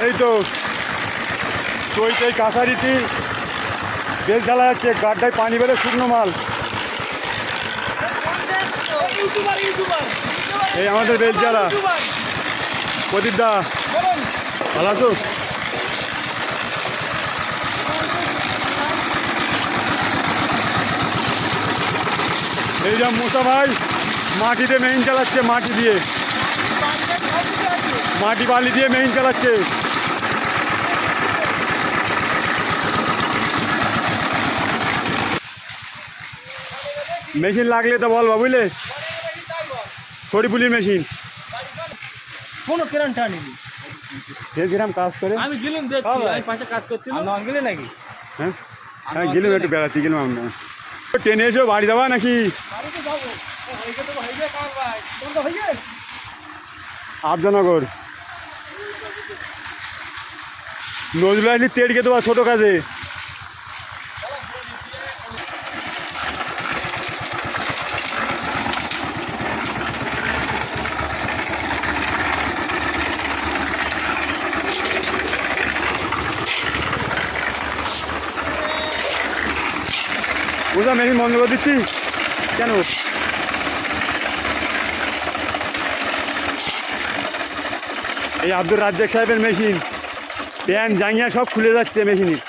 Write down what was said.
এই তো চৈতেই কাছারিটি বেশ জ্বালা যাচ্ছে, গাড্ডায় পানি বেড়ে শুকনো মাল। এই আমাদের বেশ জ্বালা। প্রদীপ দা ভালো আছো? এই যা মুসা ভাই মাটিতে মেইন চালাচ্ছে, মাটি দিয়ে মাটি বালি দিয়ে মেইন চালাচ্ছে। মেশিন লাগলে তো বলবা, বুঝলে? ছড়িপুলির মেশিন কোনো কেরানটা নেই, যে যেরকম কাজ করে। আমি গেলাম দেখছি, আমি পাশে কাজ করছিলাম, আমি গেলে নাকি? হ্যাঁ হ্যাঁ গেলাম, একটু বেড়াতে গেলাম আমরা। ট্রেনে এসো বাড়ি যাবা নাকি? আবদানগর নজরুল আসলি তেড়কে দেওয়া ছোট কাজে। বুঝলাম, মেশিন বন্ধ করে দিচ্ছি কেন? এই আব্দুর রাজ্জাক সাহেবের মেশিন, প্যান জাঙ্গিয়া সব খুলে যাচ্ছে মেশিনের।